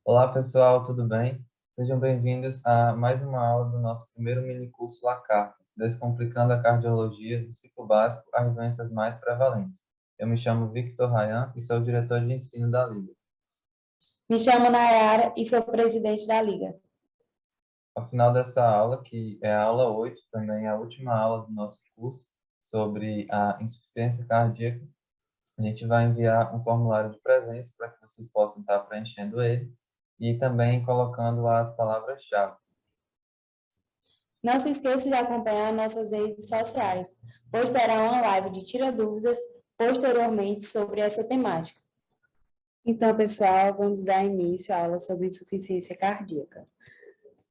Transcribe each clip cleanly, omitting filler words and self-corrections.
Olá, pessoal, tudo bem? Sejam bem-vindos a mais uma aula do nosso primeiro minicurso LACAR, Descomplicando a Cardiologia do Ciclo Básico às Doenças Mais Prevalentes. Eu me chamo Victor Rayan e sou o diretor de ensino da Liga. Me chamo Nayara e sou presidente da Liga. Ao final dessa aula, que é a aula 8, também a última aula do nosso curso sobre a insuficiência cardíaca, a gente vai enviar um formulário de presença para que vocês possam estar preenchendo ele e também colocando as palavras-chave. Não se esqueça de acompanhar nossas redes sociais, pois terá uma live de tira dúvidas posteriormente sobre essa temática. Então, pessoal, vamos dar início à aula sobre insuficiência cardíaca.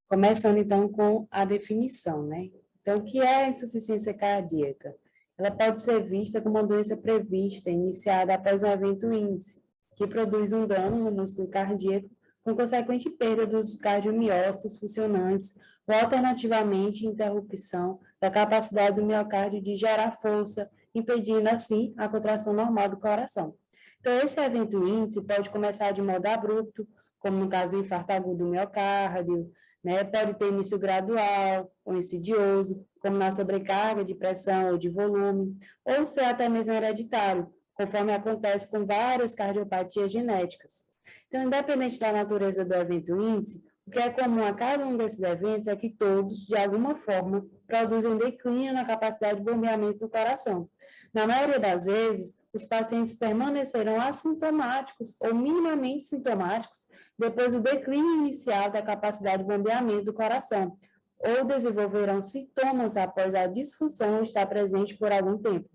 Começando, então, com a definição, né? Então, o que é a insuficiência cardíaca? Ela pode ser vista como uma doença prevista, iniciada após um evento índice, que produz um dano no músculo cardíaco, com consequente perda dos cardiomiócitos funcionantes, ou alternativamente interrupção da capacidade do miocárdio de gerar força, impedindo, assim, a contração normal do coração. Então, esse evento índice pode começar de modo abrupto, como no caso do infarto agudo do miocárdio, né? Pode ter início gradual ou insidioso, como na sobrecarga de pressão ou de volume, ou ser até mesmo hereditário, conforme acontece com várias cardiopatias genéticas. Então, independente da natureza do evento índice, o que é comum a cada um desses eventos é que todos, de alguma forma, produzem declínio na capacidade de bombeamento do coração. Na maioria das vezes, os pacientes permanecerão assintomáticos ou minimamente sintomáticos depois do declínio inicial da capacidade de bombeamento do coração, ou desenvolverão sintomas após a disfunção estar presente por algum tempo.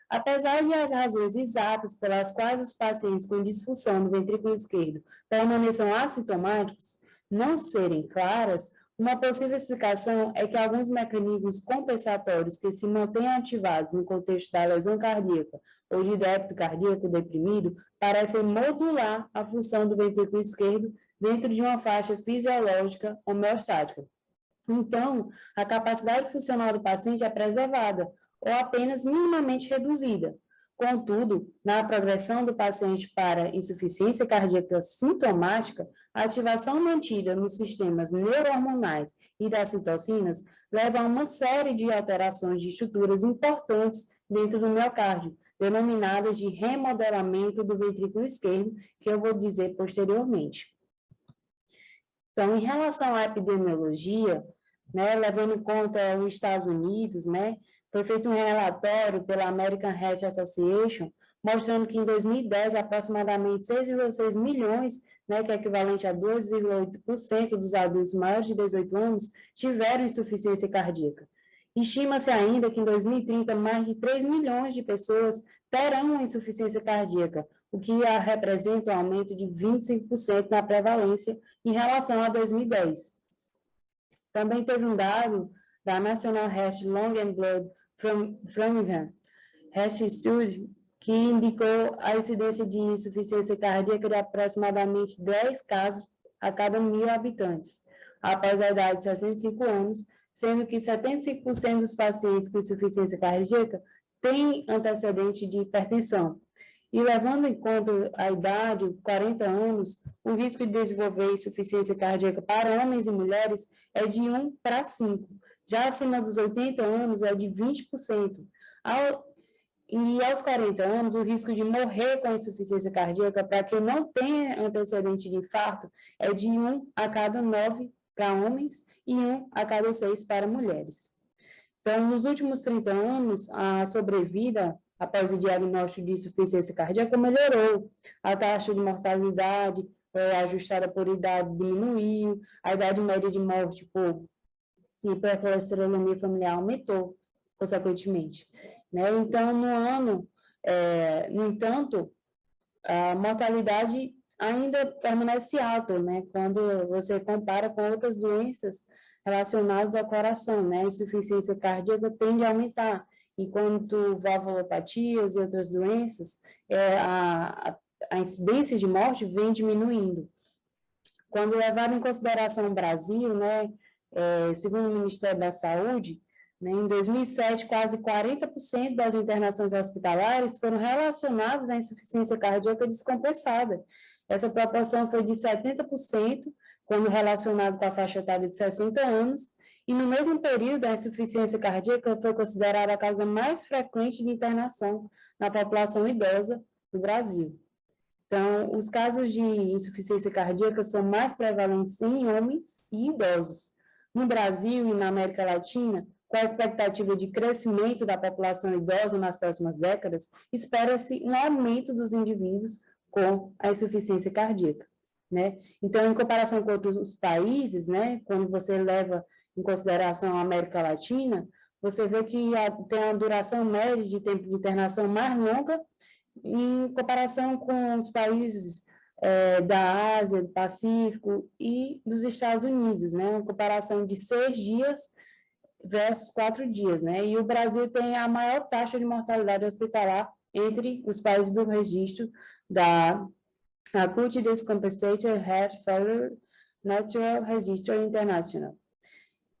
Apesar de as razões exatas pelas quais os pacientes com disfunção do ventrículo esquerdo permaneçam assintomáticos não serem claras, uma possível explicação é que alguns mecanismos compensatórios que se mantêm ativados no contexto da lesão cardíaca ou de débito cardíaco deprimido parecem modular a função do ventrículo esquerdo dentro de uma faixa fisiológica homeostática. Então, a capacidade funcional do paciente é preservada ou apenas minimamente reduzida. Contudo, na progressão do paciente para insuficiência cardíaca sintomática, a ativação mantida nos sistemas neurohormonais e das citocinas leva a uma série de alterações de estruturas importantes dentro do miocárdio, denominadas de remodelamento do ventrículo esquerdo, que eu vou dizer posteriormente. Então, em relação à epidemiologia, né, levando em conta os Estados Unidos, né, foi feito um relatório pela American Heart Association, mostrando que em 2010, aproximadamente 6,6 milhões, né, que é equivalente a 2,8% dos adultos maiores de 18 anos, tiveram insuficiência cardíaca. Estima-se ainda que em 2030, mais de 3 milhões de pessoas terão insuficiência cardíaca, o que representa um aumento de 25% na prevalência em relação a 2010. Também teve um dado da National Heart Lung and Blood Framingham Heart Study, que indicou a incidência de insuficiência cardíaca de aproximadamente 10 casos a cada 1.000 habitantes, após a idade de 65 anos, sendo que 75% dos pacientes com insuficiência cardíaca têm antecedente de hipertensão. E levando em conta a idade, 40 anos, o risco de desenvolver insuficiência cardíaca para homens e mulheres é de 1 para 5. Já acima dos 80 anos é de 20%. E aos 40 anos, o risco de morrer com insuficiência cardíaca para quem não tem antecedente de infarto é de 1 a cada 9 para homens e 1 a cada 6 para mulheres. Então, nos últimos 30 anos, a sobrevida após o diagnóstico de insuficiência cardíaca melhorou. A taxa de mortalidade ajustada por idade diminuiu, a idade média de morte por hipercolesterolemia familiar aumentou, consequentemente. Né? Então, no entanto, a mortalidade ainda permanece alta, né? Quando você compara com outras doenças relacionadas ao coração, né? A insuficiência cardíaca tende a aumentar, enquanto valvulopatias e outras doenças, a incidência de morte vem diminuindo. Quando levado em consideração o Brasil, né, segundo o Ministério da Saúde, né, em 2007, quase 40% das internações hospitalares foram relacionadas à insuficiência cardíaca descompensada. essa proporção foi de 70%, quando relacionado com a faixa etária de 60 anos, e no mesmo período, a insuficiência cardíaca foi considerada a causa mais frequente de internação na população idosa do Brasil. Então, os casos de insuficiência cardíaca são mais prevalentes em homens e idosos. No Brasil e na América Latina, com a expectativa de crescimento da população idosa nas próximas décadas, espera-se um aumento dos indivíduos com a insuficiência cardíaca, né? Então, em comparação com outros países, né, quando você leva em consideração a América Latina, você vê que tem uma duração média de tempo de internação mais longa em comparação com os países da Ásia, do Pacífico e dos Estados Unidos, né? Uma comparação de 6 dias versus 4 dias, né? E o Brasil tem a maior taxa de mortalidade hospitalar entre os países do registro da Acute Decompensated Heart Failure Natural Register International.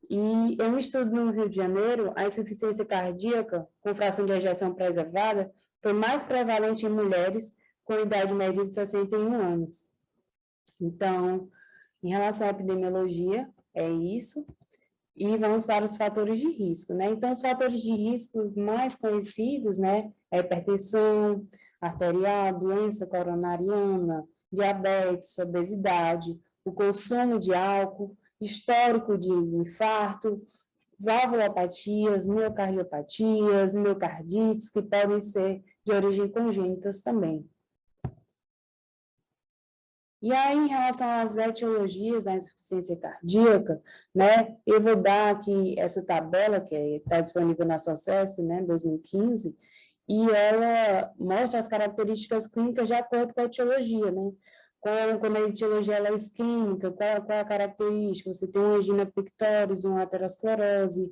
E em um estudo no Rio de Janeiro, a insuficiência cardíaca com fração de ejeção preservada foi mais prevalente em mulheres com idade média de 61 anos. Então, em relação à epidemiologia, é isso. E vamos para os fatores de risco, né? Então, os fatores de risco mais conhecidos, né? É hipertensão arterial, doença coronariana, diabetes, obesidade, o consumo de álcool, histórico de infarto, valvulopatias, miocardiopatias, miocardites, que podem ser de origem congênitas também. E aí, em relação às etiologias da insuficiência cardíaca, né, eu vou dar aqui essa tabela que está disponível na SOCESP, né, 2015, e ela mostra as características clínicas de acordo com a etiologia, né? Quando a etiologia ela é isquêmica, qual é a característica? Você tem uma angina pectoris, uma aterosclerose,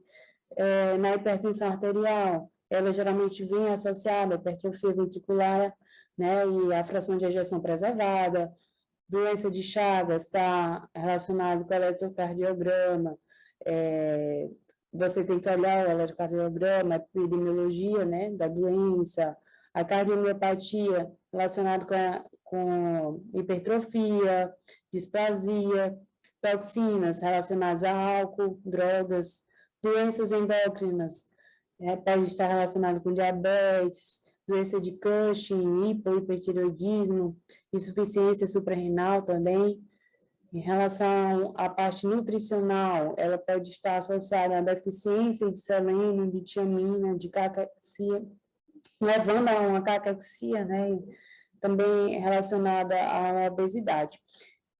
na hipertensão arterial, ela geralmente vem associada à hipertrofia ventricular, né, e a fração de ejeção preservada. Doença de Chagas está relacionado com o eletrocardiograma, você tem que olhar o eletrocardiograma, a epidemiologia, né, da doença, a cardiomiopatia relacionada com hipertrofia, displasia, toxinas relacionadas a álcool, drogas, doenças endócrinas, pode estar relacionado com diabetes, doença de Cushing, hipotireoidismo, insuficiência suprarrenal também. Em relação à parte nutricional, ela pode estar associada a deficiência de selênio, de tiamina, de cacaxia, levando a uma cacaxia, né, também relacionada à obesidade.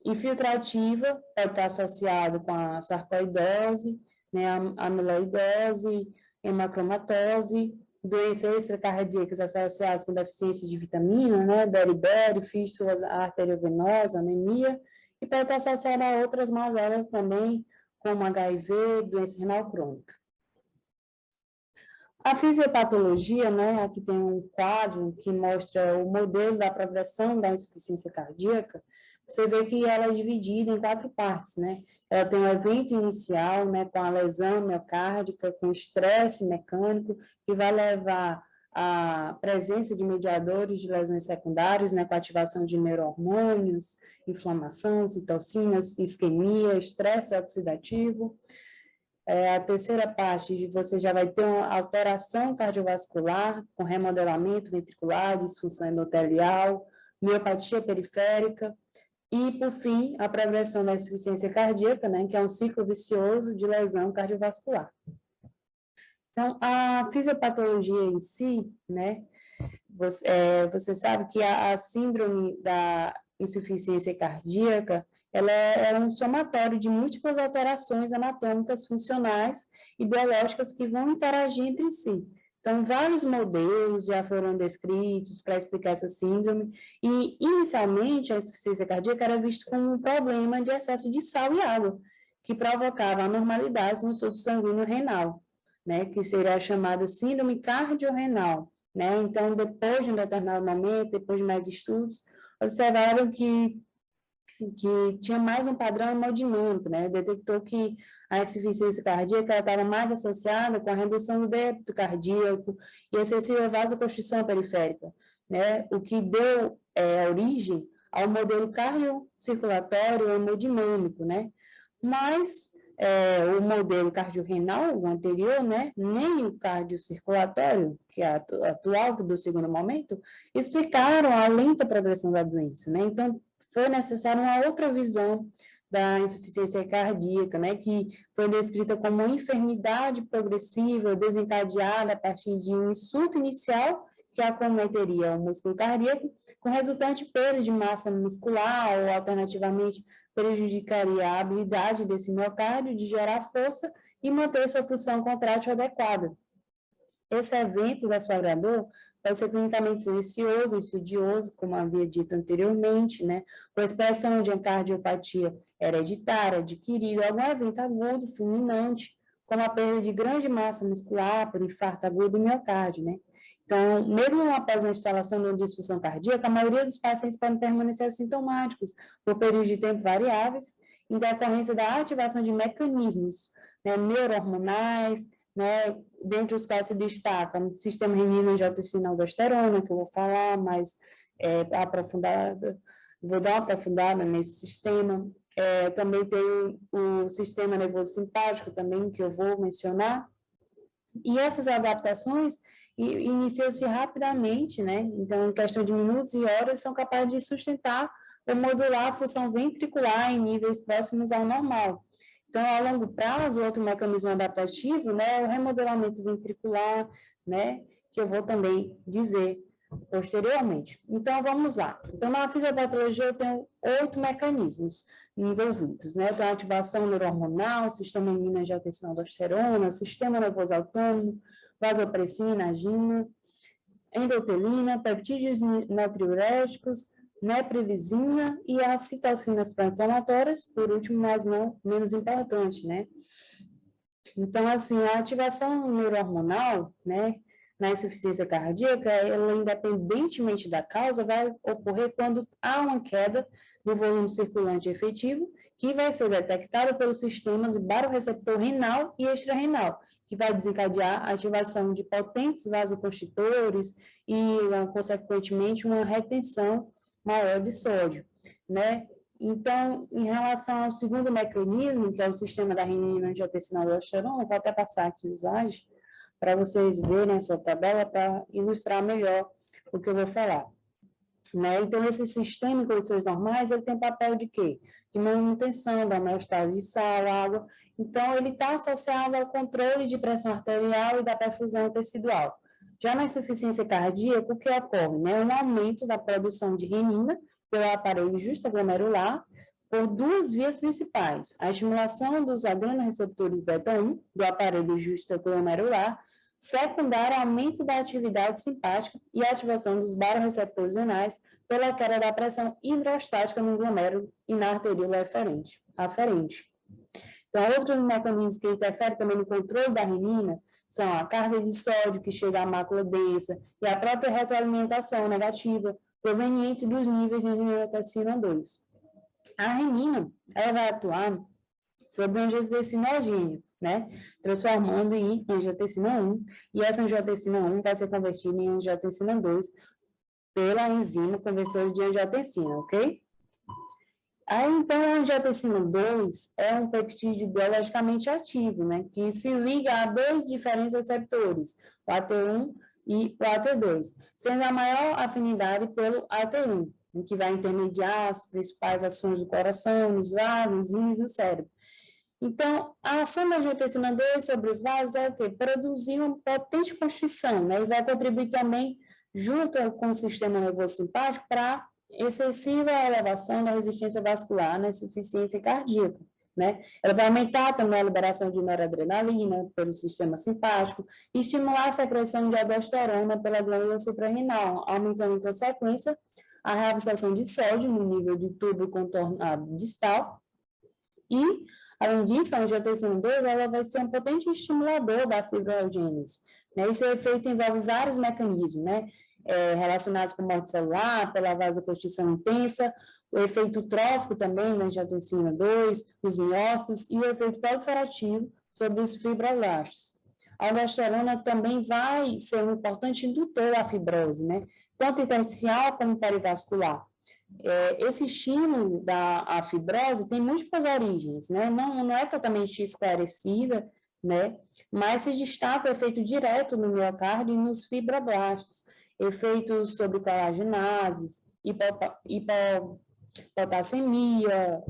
Infiltrativa pode estar associado com a sarcoidose, né, a amiloidose, hemocromatose, doenças extracardíacas associadas com deficiência de vitamina, né, beriberi, fístulas arteriovenosas, anemia, e pode estar associada a outras mazelas também, como HIV, doença renal crônica. A fisiopatologia, né, aqui tem um quadro que mostra o modelo da progressão da insuficiência cardíaca. Você vê que ela é dividida em 4 partes, né? Ela tem um evento inicial, né, com a lesão miocárdica, com estresse mecânico, que vai levar à presença de mediadores de lesões secundárias, né, com ativação de neurohormônios, inflamação, citocinas, isquemia, estresse oxidativo. A terceira parte, você já vai ter uma alteração cardiovascular, com remodelamento ventricular, disfunção endotelial, miopatia periférica, e, por fim, a progressão da insuficiência cardíaca, né, que é um ciclo vicioso de lesão cardiovascular. Então, a fisiopatologia em si, né, você sabe que a síndrome da insuficiência cardíaca, ela é um somatório de múltiplas alterações anatômicas, funcionais e biológicas que vão interagir entre si. Então, vários modelos já foram descritos para explicar essa síndrome, e, inicialmente, a insuficiência cardíaca era vista como um problema de excesso de sal e água, que provocava anormalidades no fluxo sanguíneo renal, né, que seria chamado síndrome cardiorrenal, né? Então, depois de um determinado momento, depois de mais estudos, observaram que tinha mais um padrão hemodinâmico, né? Detectou que a insuficiência cardíaca estava mais associada com a redução do débito cardíaco e excessiva vasoconstrição periférica, né? O que deu origem ao modelo cardiocirculatório hemodinâmico, né? Mas o modelo cardiorrenal, o anterior, né, nem o cardiocirculatório, que é atual do segundo momento, explicaram a lenta progressão da doença, né? Então, foi necessária uma outra visão da insuficiência cardíaca, né, que foi descrita como uma enfermidade progressiva desencadeada a partir de um insulto inicial que acometeria o músculo cardíaco, com resultante perda de massa muscular ou, alternativamente, prejudicaria a habilidade desse miocárdio de gerar força e manter sua função contrátil adequada. Esse evento deflagrador pode ser clinicamente silencioso, insidioso, como havia dito anteriormente, né, com expressão de cardiopatia hereditária, adquirida, algum evento agudo, fulminante, como a perda de grande massa muscular por infarto agudo do miocárdio, né. Então, mesmo após a instalação de uma disfunção cardíaca, a maioria dos pacientes podem permanecer assintomáticos por períodos de tempo variáveis, em decorrência da ativação de mecanismos, né, neurohormonais, né, dentre os quais se destacam o sistema renina-angiotensina-aldosterona, que eu vou falar mais aprofundada, vou dar uma aprofundada nesse sistema. Também tem o sistema nervoso simpático também, que eu vou mencionar. E essas adaptações iniciam-se rapidamente, né? Então, em questão de minutos e horas, são capazes de sustentar ou modular a função ventricular em níveis próximos ao normal. Então, a longo prazo, outro mecanismo adaptativo, né, é o remodelamento ventricular, né, que eu vou também dizer posteriormente. Então, vamos lá. Então, na fisiopatologia, eu tenho 8 mecanismos envolvidos, né? Então, a ativação neurohormonal, sistema renina-angiotensina-aldosterona, sistema nervoso autônomo, vasopressina, agina, endotelina, peptídeos natriuréticos, neprilisina e as citocinas pró-inflamatórias, por último, mas não menos importante, né? Então, assim, a ativação neurohormonal, né, na insuficiência cardíaca, ela, independentemente da causa, vai ocorrer quando há uma queda do volume circulante efetivo, que vai ser detectada pelo sistema de baroreceptor renal e extrarrenal, que vai desencadear a ativação de potentes vasoconstritores e, consequentemente, uma retenção maior de sódio, né? Então, em relação ao segundo mecanismo, que é o sistema da renina-angiotensina-aldosterona, vou até passar aqui os slides para vocês verem essa tabela para ilustrar melhor o que eu vou falar. Né? Então, esse sistema em condições normais, ele tem papel de quê? De manutenção da homeostase de sal, água. Então, ele está associado ao controle de pressão arterial e da perfusão tecidual. Já na insuficiência cardíaca, o que ocorre? Né? Um aumento da produção de renina pelo aparelho justaglomerular por duas vias principais: a estimulação dos adrenoreceptores beta-1 do aparelho justaglomerular, secundário ao aumento da atividade simpática e a ativação dos baroreceptores renais pela queda da pressão hidrostática no glomérulo e na arteríola aferente. Então, outros mecanismos que interferem também no controle da renina são a carga de sódio que chega à mácula densa e a própria retroalimentação negativa proveniente dos níveis de angiotensina 2. A renina, ela vai atuar sobre o angiotensinogênio, né, transformando em angiotensina 1, e essa angiotensina 1 vai ser convertida em angiotensina 2 pela enzima conversora de angiotensina, ok? Aí, então, a angiotensina 2 é um peptídeo biologicamente ativo, né, que se liga a dois diferentes receptores, o AT1 e o AT2, sendo a maior afinidade pelo AT1, que vai intermediar as principais ações do coração, nos vasos, nos rins e no cérebro. Então, a ação da angiotensina 2 sobre os vasos é o quê? Produzir uma potente constrição, né, e vai contribuir também, junto com o sistema nervoso simpático, para excessiva elevação da resistência vascular na insuficiência cardíaca, né? Ela vai aumentar também a liberação de noradrenalina pelo sistema simpático e estimular a secreção de aldosterona pela glândula suprarrenal, aumentando, em consequência, a reabsorção de sódio no nível do tubo contornado distal. E, além disso, a angiotensina 2 ela vai ser um potente estimulador da fibrogênese, né? Esse efeito envolve vários mecanismos, né, relacionados com morte celular, pela vasoconstrição intensa, o efeito trófico também da angiotensina 2, os miócitos e o efeito proliferativo sobre os fibroblastos. A aldosterona também vai ser um importante indutor da fibrose, né, tanto intersticial como perivascular. esse estímulo da fibrose tem múltiplas origens, né? Não é totalmente esclarecida, né? Mas se destaca o efeito direto no miocárdio e nos fibroblastos, efeitos sobre colaginases, hipopotassemia,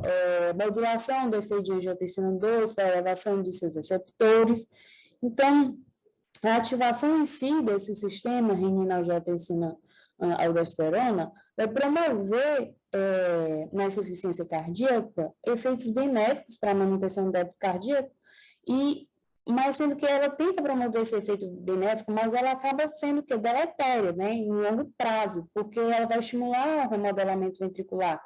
modulação do efeito de angiotensina 2 para elevação de seus receptores. Então, a ativação em si desse sistema renina-angiotensina aldosterona vai promover na insuficiência cardíaca efeitos benéficos para a manutenção do débito cardíaco, mas sendo que ela tenta promover esse efeito benéfico, mas ela acaba sendo que deletéria, né, em longo prazo, porque ela vai estimular o remodelamento ventricular.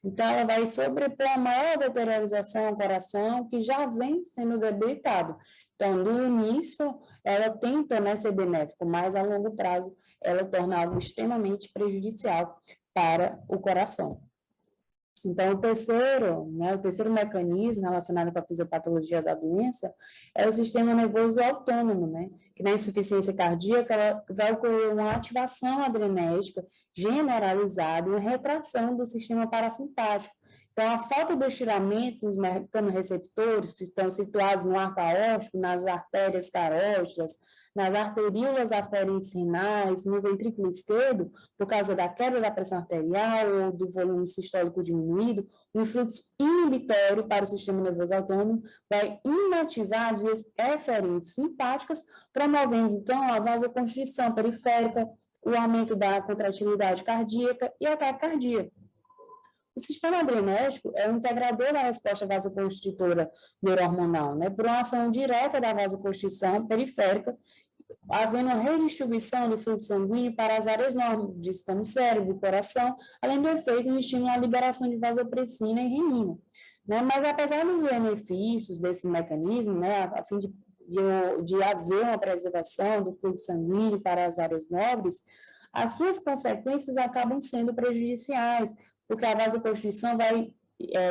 Então, ela vai sobrepor a maior deteriorização ao coração, que já vem sendo debilitado. Então, no início, ela tenta, né, ser benéfica, mas a longo prazo ela torna algo extremamente prejudicial para o coração. Então, o terceiro mecanismo relacionado com a fisiopatologia da doença é o sistema nervoso autônomo, né? Que na insuficiência cardíaca vai ocorrer uma ativação adrenérgica generalizada e uma retração do sistema parasimpático. Então, a falta do estiramento dos mecanoreceptores que estão situados no arco aórtico, nas artérias carótidas, nas arteríolas aferentes renais, no ventrículo esquerdo, por causa da queda da pressão arterial ou do volume sistólico diminuído, o influxo inibitório para o sistema nervoso autônomo vai inativar as vias eferentes simpáticas, promovendo, então, a vasoconstrição periférica, o aumento da contratilidade cardíaca e ataque cardíaco. O sistema adrenérgico é o integrador da resposta vasoconstritora neurohormonal, né, por uma ação direta da vasoconstrição periférica, havendo uma redistribuição do fluxo sanguíneo para as áreas nobres, como o cérebro, o coração, além do efeito no estímulo à liberação de vasopressina e renina. Né? Mas, apesar dos benefícios desse mecanismo, né, a fim de haver uma preservação do fluxo sanguíneo para as áreas nobres, as suas consequências acabam sendo prejudiciais, porque a vasoconstrição vai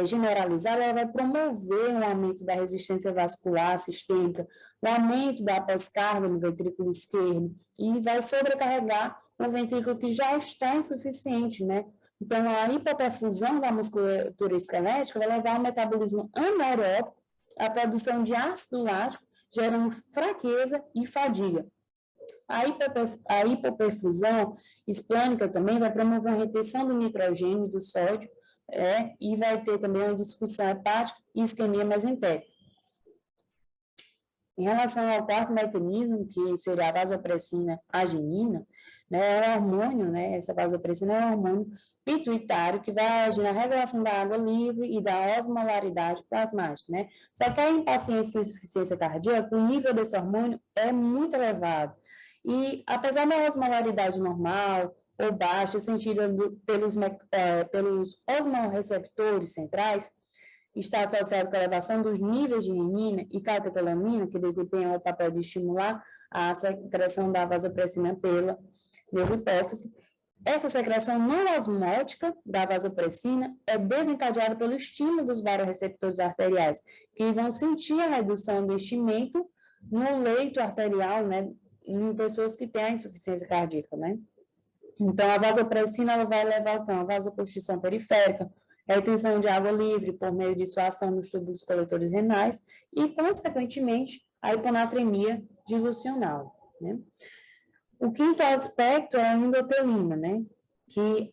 generalizada, ela vai promover um aumento da resistência vascular sistêmica, o aumento da pós-carga no ventrículo esquerdo, e vai sobrecarregar o ventrículo que já está insuficiente, né? Então, a hipoperfusão da musculatura esquelética vai levar ao metabolismo anaeróbico, à produção de ácido lático, gerando fraqueza e fadiga. A hipoperfusão esplânica também vai promover a retenção do nitrogênio e do sódio, e vai ter também uma disfunção hepática e isquemia mesentérica. Em relação ao quarto mecanismo, que seria a vasopressina arginina, né, é um hormônio, né, essa vasopressina é um hormônio pituitário que vai agir na regulação da água livre e da osmolaridade plasmática, né? Só que em pacientes com insuficiência cardíaca, o nível desse hormônio é muito elevado. E, apesar da osmolaridade normal ou baixa, sentida pelos osmorreceptores centrais, está associado com a elevação dos níveis de renina e catecolamina, que desempenham o papel de estimular a secreção da vasopressina pela neurohipófise. Essa secreção não osmótica da vasopressina é desencadeada pelo estímulo dos vasoreceptores arteriais, que vão sentir a redução do enchimento no leito arterial, né, em pessoas que têm a insuficiência cardíaca, né? Então, a vasopressina ela vai levar a vasoconstrição periférica, a retenção de água livre por meio de sua ação nos túbulos coletores renais e, consequentemente, a hiponatremia dilucional, né? O quinto aspecto é a endotelina, né? Que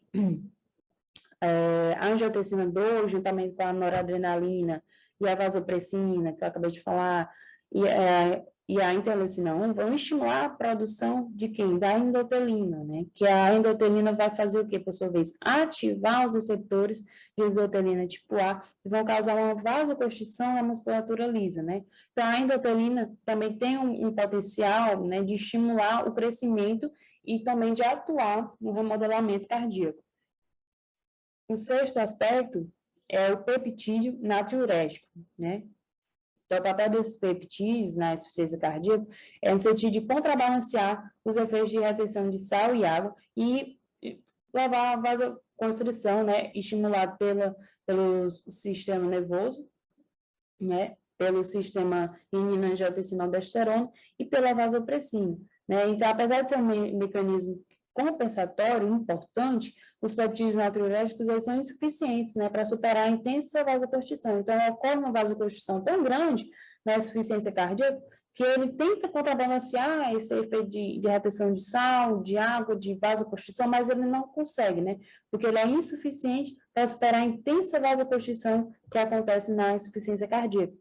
a angiotensina 2, juntamente com a noradrenalina e a vasopressina, que eu acabei de falar, e a interleucina 1 vão estimular a produção de quem? Da endotelina, né? Que a endotelina vai fazer o quê, por sua vez? Ativar os receptores de endotelina tipo A, que vão causar uma vasoconstrição na musculatura lisa, né? Então, a endotelina também tem um potencial, né, de estimular o crescimento e também de atuar no remodelamento cardíaco. O sexto aspecto é o peptídeo natriurético, né? Então, o papel desses peptídeos na insuficiência cardíaca é no sentido de contrabalancear os efeitos de retenção de sal e água e levar a vasoconstrição, né, estimulado pelo sistema nervoso, né, pelo sistema renina-angiotensina-aldosterona e pela vasopressina, né? Então, apesar de ser um mecanismo compensatório importante, os peptídeos natriuréticos eles são insuficientes, né, para superar a intensa vasoconstrição. Então, ocorre uma vasoconstrição tão grande na insuficiência cardíaca que ele tenta contrabalancear esse efeito de retenção de sal, de água, de vasoconstrição, mas ele não consegue, né, porque ele é insuficiente para superar a intensa vasoconstrição que acontece na insuficiência cardíaca.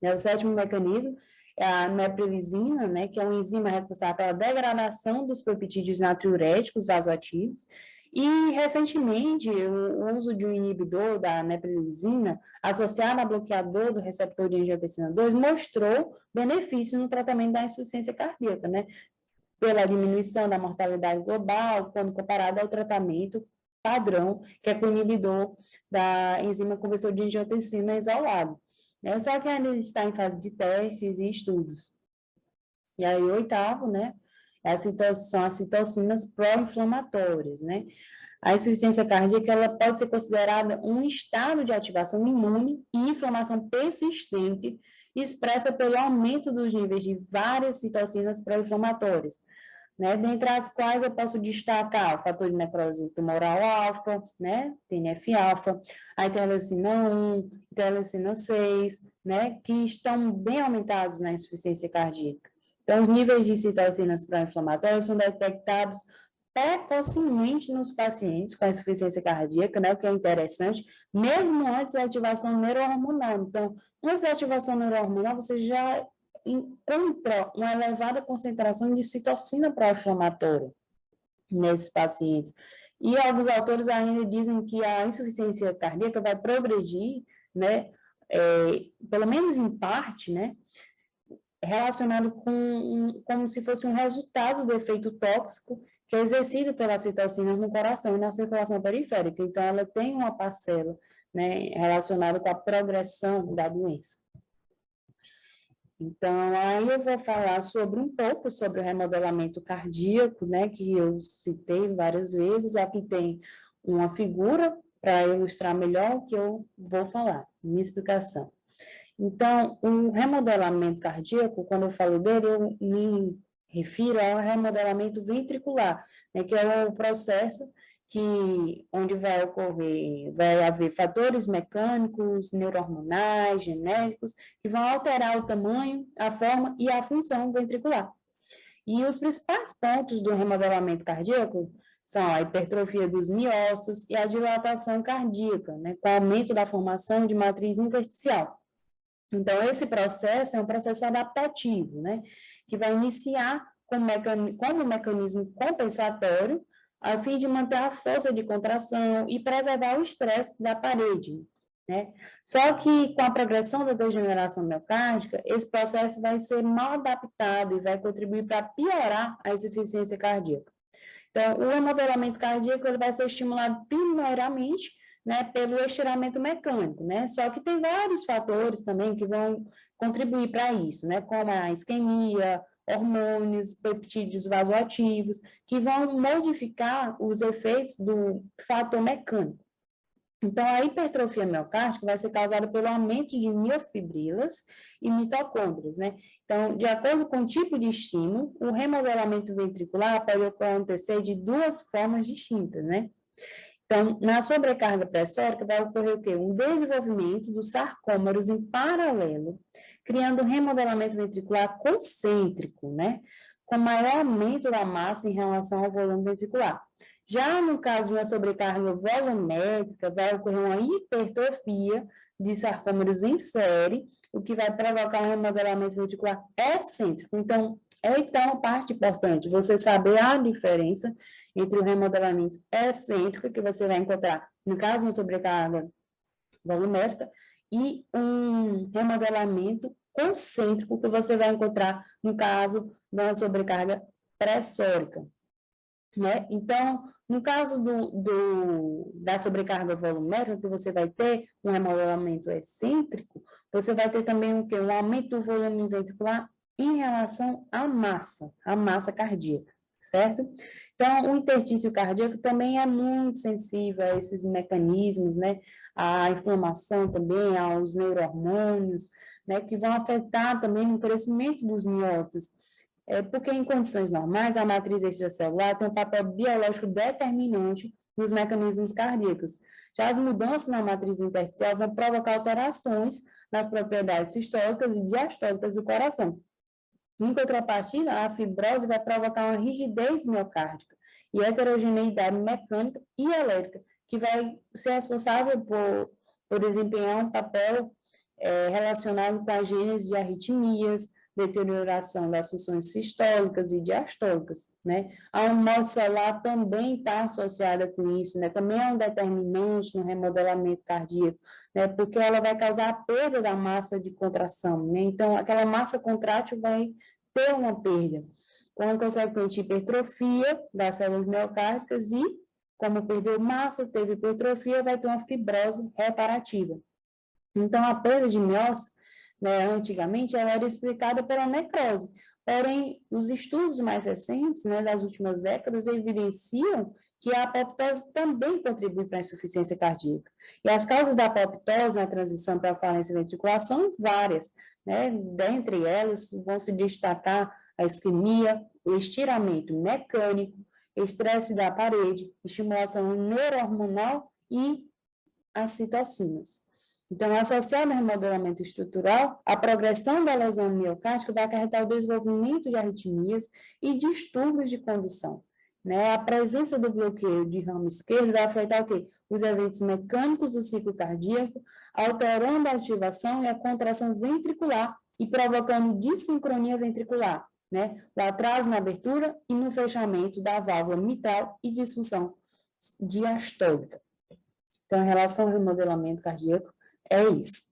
O sétimo mecanismo é a neprilisina, né, que é uma enzima responsável pela degradação dos peptídeos natriuréticos vasoativos. E, recentemente, o uso de um inibidor da neprilisina, associado a bloqueador do receptor de angiotensina 2, mostrou benefício no tratamento da insuficiência cardíaca, né, pela diminuição da mortalidade global, quando comparado ao tratamento padrão, que é com o inibidor da enzima conversor de angiotensina isolado. Só que ainda está em fase de testes e estudos. E aí, o oitavo, né, são as citocinas pró-inflamatórias, né? A insuficiência cardíaca, ela pode ser considerada um estado de ativação imune e inflamação persistente, expressa pelo aumento dos níveis de várias citocinas pró-inflamatórias, né, dentre as quais eu posso destacar o fator de necrose tumoral alfa, né, TNF-alfa, a interleucina 1, interleucina 6, né, que estão bem aumentados na insuficiência cardíaca. Então, os níveis de citocinas pró-inflamatórias são detectados precocemente nos pacientes com insuficiência cardíaca, né, o que é interessante, mesmo antes da ativação neurohormonal. Então, antes da ativação neurohormonal, você já encontra uma elevada concentração de citocina pró-inflamatória nesses pacientes. E alguns autores ainda dizem que a insuficiência cardíaca vai progredir, né, pelo menos em parte, né, relacionado com como se fosse um resultado do efeito tóxico que é exercido pela citocina no coração e na circulação periférica. Então, ela tem uma parcela, né, relacionada com a progressão da doença. Então, aí eu vou falar um pouco sobre o remodelamento cardíaco, né, que eu citei várias vezes. Aqui tem uma figura para ilustrar melhor o que eu vou falar, minha explicação. Então, o remodelamento cardíaco, quando eu falo dele, eu me refiro ao remodelamento ventricular, né, que é o processo onde vai haver fatores mecânicos, neurohormonais, genéticos, que vão alterar o tamanho, a forma e a função ventricular. E os principais pontos do remodelamento cardíaco são a hipertrofia dos miócitos e a dilatação cardíaca, né, com o aumento da formação de matriz intersticial. Então, esse processo é um processo adaptativo, né, que vai iniciar como mecanismo compensatório, a fim de manter a força de contração e preservar o estresse da parede, né? Só que com a progressão da degeneração miocárdica, esse processo vai ser mal adaptado e vai contribuir para piorar a insuficiência cardíaca. Então, o remodelamento cardíaco ele vai ser estimulado primeiramente, né, pelo estiramento mecânico, né? Só que tem vários fatores também que vão contribuir para isso, né? Como a isquemia, hormônios, peptídeos vasoativos, que vão modificar os efeitos do fator mecânico. Então, a hipertrofia miocárdica vai ser causada pelo aumento de miofibrilas e mitocôndrias, né? Então, de acordo com o tipo de estímulo, o remodelamento ventricular pode acontecer de duas formas distintas, né? Então, na sobrecarga pressórica vai ocorrer o quê? Um desenvolvimento dos sarcômeros em paralelo, criando um remodelamento ventricular concêntrico, né? Com maior aumento da massa em relação ao volume ventricular. Já no caso de uma sobrecarga volumétrica, vai ocorrer uma hipertrofia de sarcômeros em série, o que vai provocar um remodelamento ventricular excêntrico. Então, uma parte importante, você saber a diferença entre o remodelamento excêntrico, que você vai encontrar, no caso, uma sobrecarga volumétrica, e um remodelamento concêntrico, que você vai encontrar, no caso, da sobrecarga pressórica. Né? Então, no caso da sobrecarga volumétrica, que você vai ter um remodelamento excêntrico, você vai ter também o quê? Um aumento do volume ventricular em relação à massa cardíaca, certo? Então, o interstício cardíaco também é muito sensível a esses mecanismos, né? À inflamação também, aos neurohormônios, né? Que vão afetar também no crescimento dos miócitos. Porque em condições normais, a matriz extracelular tem um papel biológico determinante nos mecanismos cardíacos. Já as mudanças na matriz intersticial vão provocar alterações nas propriedades sistólicas e diastólicas do coração. Em contrapartida, a fibrose vai provocar uma rigidez miocárdica e heterogeneidade mecânica e elétrica, que vai ser responsável por desempenhar um papel relacionado com a gênese de arritmias, deterioração das funções sistólicas e diastólicas, né? A morte celular também está associada com isso, né? Também é um determinante no remodelamento cardíaco, né? Porque ela vai causar a perda da massa de contração, né? Então, aquela massa contrátil vai ter uma perda, com consequente hipertrofia das células miocárdicas e, como perdeu massa, teve hipertrofia, vai ter uma fibrose reparativa. Então, a perda de miócito, né, antigamente, ela era explicada pela necrose. Porém, os estudos mais recentes, né, das últimas décadas, evidenciam que a apoptose também contribui para a insuficiência cardíaca. E as causas da apoptose na transição para a falência ventricular são várias, né? Dentre elas, vão se destacar a isquemia, o estiramento mecânico, estresse da parede, estimulação neurohormonal e as citocinas. Então, associado ao remodelamento estrutural, a progressão da lesão miocárdica vai acarretar o desenvolvimento de arritmias e distúrbios de condução. Né? A presença do bloqueio de ramo esquerdo vai afetar o quê? Os eventos mecânicos do ciclo cardíaco, alterando a ativação e a contração ventricular e provocando dissincronia ventricular, né? O atraso na abertura e no fechamento da válvula mitral e disfunção diastólica. Então, em relação ao remodelamento cardíaco, é isso.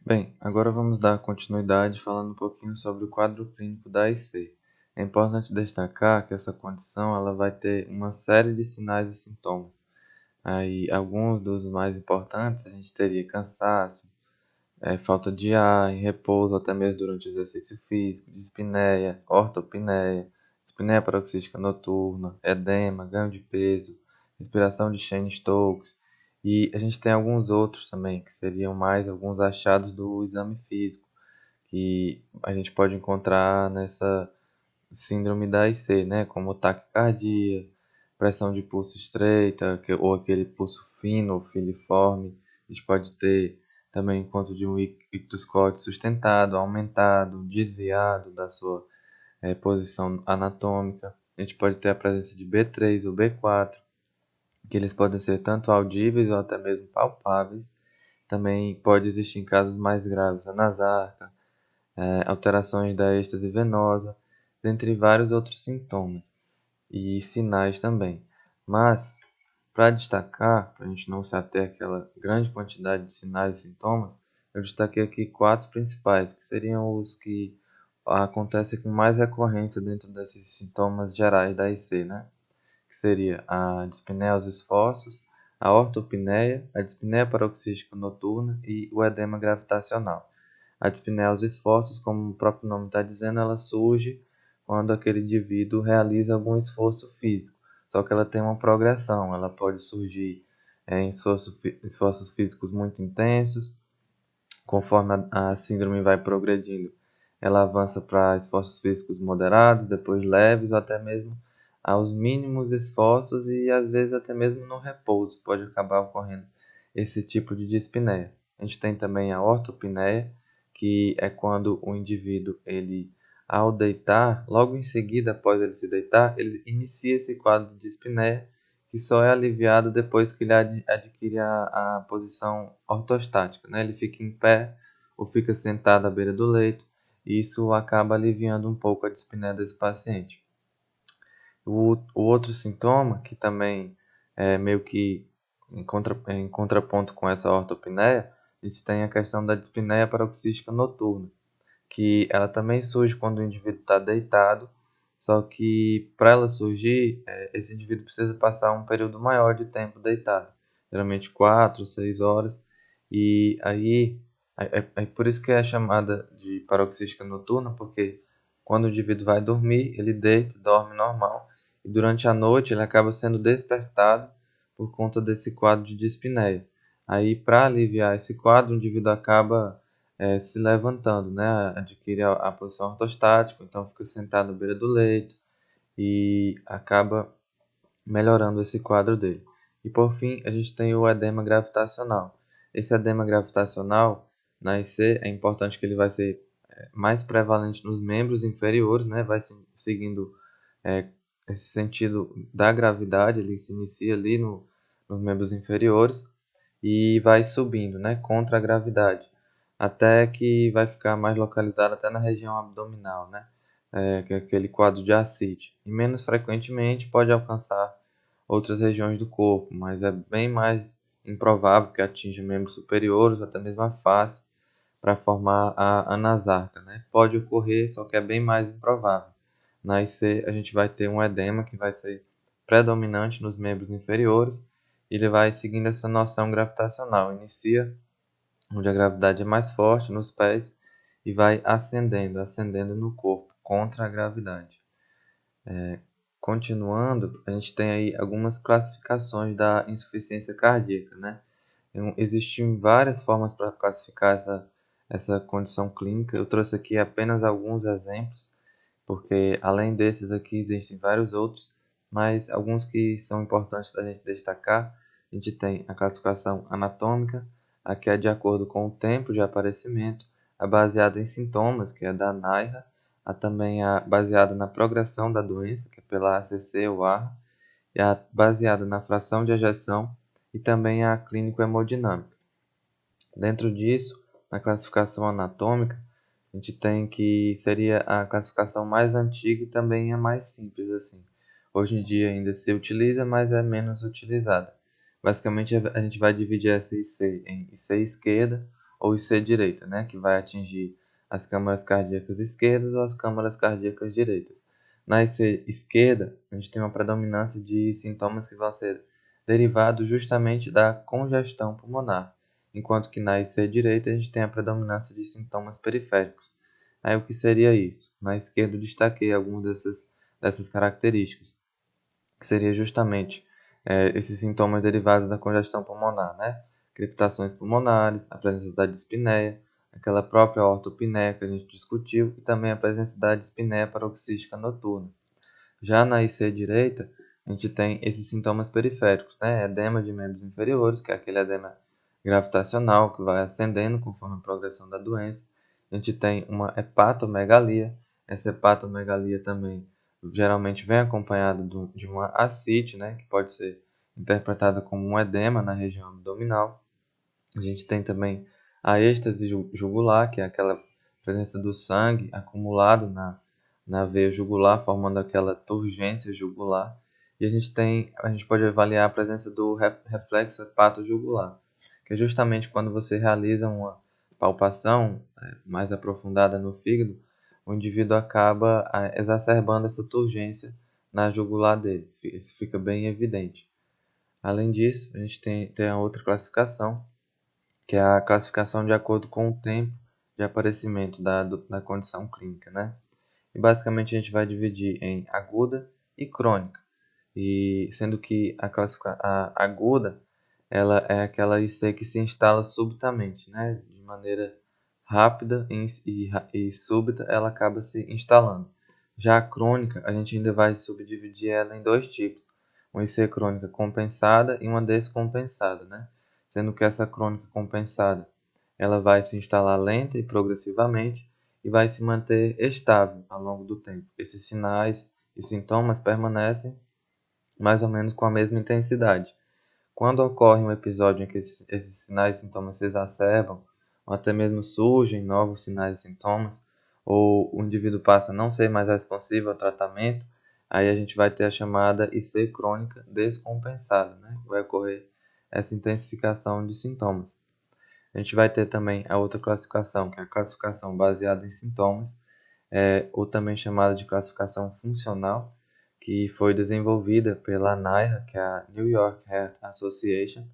Bem, agora vamos dar continuidade falando um pouquinho sobre o quadro clínico da AIC. É importante destacar que essa condição ela vai ter uma série de sinais e sintomas. Aí, alguns dos mais importantes, a gente teria cansaço, falta de ar, repouso até mesmo durante o exercício físico, dispneia, ortopneia, dispneia paroxística noturna, edema, ganho de peso, respiração de Cheyne-Stokes, e a gente tem alguns outros também, que seriam mais alguns achados do exame físico, que a gente pode encontrar nessa síndrome da IC, né, como taquicardia, pressão de pulso estreita, ou aquele pulso fino ou filiforme. A gente pode ter também encontro de um ictus coxis sustentado, aumentado, desviado da sua posição anatômica. A gente pode ter a presença de B3 ou B4, que eles podem ser tanto audíveis ou até mesmo palpáveis. Também pode existir em casos mais graves a nasarca, alterações da êxtase venosa, dentre vários outros sintomas e sinais também. Mas, para destacar, para a gente não se ater àquela grande quantidade de sinais e sintomas, eu destaquei aqui 4 principais, que seriam os que acontecem com mais recorrência dentro desses sintomas gerais da IC, né? Que seria a dispneia aos esforços, a ortopneia, a dispneia paroxística noturna e o edema gravitacional. A dispneia aos esforços, como o próprio nome está dizendo, ela surge quando aquele indivíduo realiza algum esforço físico. Só que ela tem uma progressão, ela pode surgir em esforços físicos muito intensos, conforme a síndrome vai progredindo. Ela avança para esforços físicos moderados, depois leves, ou até mesmo aos mínimos esforços e às vezes até mesmo no repouso pode acabar ocorrendo esse tipo de dispneia. A gente tem também a ortopneia, que é quando o indivíduo, ele, ao deitar, logo em seguida, após ele se deitar, ele inicia esse quadro de dispneia, que só é aliviado depois que ele adquire a posição ortostática, né? Ele fica em pé ou fica sentado à beira do leito, e isso acaba aliviando um pouco a dispneia desse paciente. O outro sintoma, que também é meio que em contraponto com essa ortopneia, a gente tem a questão da dispneia paroxística noturna, que ela também surge quando o indivíduo está deitado, só que para ela surgir, esse indivíduo precisa passar um período maior de tempo deitado, geralmente 4, 6 horas, e aí é por isso que é chamada de paroxística noturna, porque quando o indivíduo vai dormir, ele deita, dorme normal, e durante a noite ele acaba sendo despertado por conta desse quadro de dispneia. Aí, para aliviar esse quadro, o indivíduo acaba se levantando, né? Adquire a posição ortostática, então fica sentado à beira do leito e acaba melhorando esse quadro dele. E por fim, a gente tem o edema gravitacional. Esse edema gravitacional, na IC, é importante que ele vai ser mais prevalente nos membros inferiores, né? Vai seguindo é, esse sentido da gravidade, ele se inicia ali nos membros inferiores e vai subindo, né? Contra a gravidade, até que vai ficar mais localizado até na região abdominal, né? Que é aquele quadro de ascite. E menos frequentemente pode alcançar outras regiões do corpo, mas é bem mais improvável que atinja membros superiores ou até mesmo a face para formar a anasarca, né? Pode ocorrer, só que é bem mais improvável. Na IC, a gente vai ter um edema que vai ser predominante nos membros inferiores e ele vai seguindo essa noção gravitacional. Inicia onde a gravidade é mais forte, nos pés, e vai ascendendo no corpo, contra a gravidade. Continuando, a gente tem aí algumas classificações da insuficiência cardíaca, né? Existem várias formas para classificar essa condição clínica. Eu trouxe aqui apenas alguns exemplos, porque além desses aqui existem vários outros, mas alguns que são importantes da gente destacar. A gente tem a classificação anatômica, a que é de acordo com o tempo de aparecimento, a baseada em sintomas, que é da NIHA, a também a baseada na progressão da doença, que é pela ACC ou ARRA, e a baseada na fração de ejeção e também a clínico-hemodinâmica. Dentro disso, na classificação anatômica, a gente tem que seria a classificação mais antiga e também a mais simples assim. Hoje em dia ainda se utiliza, mas é menos utilizada. Basicamente a gente vai dividir essa IC em IC esquerda ou IC direita, né, que vai atingir as câmaras cardíacas esquerdas ou as câmaras cardíacas direitas. Na IC esquerda, a gente tem uma predominância de sintomas que vão ser derivados justamente da congestão pulmonar, enquanto que na IC direita a gente tem a predominância de sintomas periféricos. Aí o que seria isso? Na esquerda eu destaquei algumas dessas características, que seria justamente esses sintomas derivados da congestão pulmonar, né? Crepitações pulmonares, a presença da dispneia, aquela própria ortopneia que a gente discutiu, e também a presença da dispneia paroxística noturna. Já na IC direita, a gente tem esses sintomas periféricos, né? Edema de membros inferiores, que é aquele edema gravitacional que vai ascendendo conforme a progressão da doença. A gente tem uma hepatomegalia. Essa hepatomegalia também geralmente vem acompanhada de uma ascite, né? Que pode ser interpretada como um edema na região abdominal. A gente tem também a êxtase jugular, que é aquela presença do sangue acumulado na veia jugular, formando aquela turgência jugular. E a gente pode avaliar a presença do reflexo hepatojugular, que é justamente quando você realiza uma palpação mais aprofundada no fígado, o indivíduo acaba exacerbando essa turgência na jugular dele. Isso fica bem evidente. Além disso, a gente tem a outra classificação, que é a classificação de acordo com o tempo de aparecimento da condição clínica, né? E basicamente a gente vai dividir em aguda e crônica. E sendo que a aguda, ela é aquela IC que se instala subitamente, né? De maneira rápida e súbita, ela acaba se instalando. Já a crônica, a gente ainda vai subdividir ela em dois tipos: uma IC crônica compensada e uma descompensada, né? Sendo que essa crônica compensada, ela vai se instalar lenta e progressivamente e vai se manter estável ao longo do tempo. Esses sinais e sintomas permanecem mais ou menos com a mesma intensidade. Quando ocorre um episódio em que esses sinais e sintomas se exacerbam, ou até mesmo surgem novos sinais e sintomas, ou o indivíduo passa a não ser mais responsivo ao tratamento, aí a gente vai ter a chamada IC crônica descompensada, né? Vai ocorrer essa intensificação de sintomas. A gente vai ter também a outra classificação, que é a classificação baseada em sintomas, ou também chamada de classificação funcional, que foi desenvolvida pela NIHA, que é a New York Heart Association,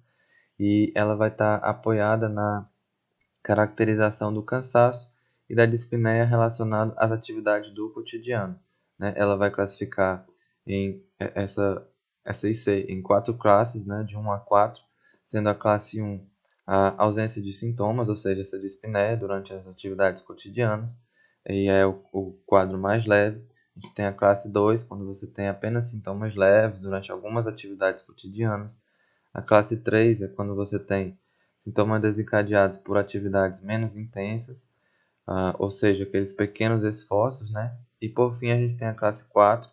e ela vai estar apoiada na caracterização do cansaço e da dispneia relacionado às atividades do cotidiano, né? Ela vai classificar essa IC em quatro classes, né? De 1 a 4, sendo a classe 1 a ausência de sintomas, ou seja, essa dispneia durante as atividades cotidianas, e é o quadro mais leve. A gente tem a classe 2, quando você tem apenas sintomas leves durante algumas atividades cotidianas. A classe 3 é quando você tem sintomas desencadeados por atividades menos intensas, ou seja, aqueles pequenos esforços, né? E por fim a gente tem a classe 4,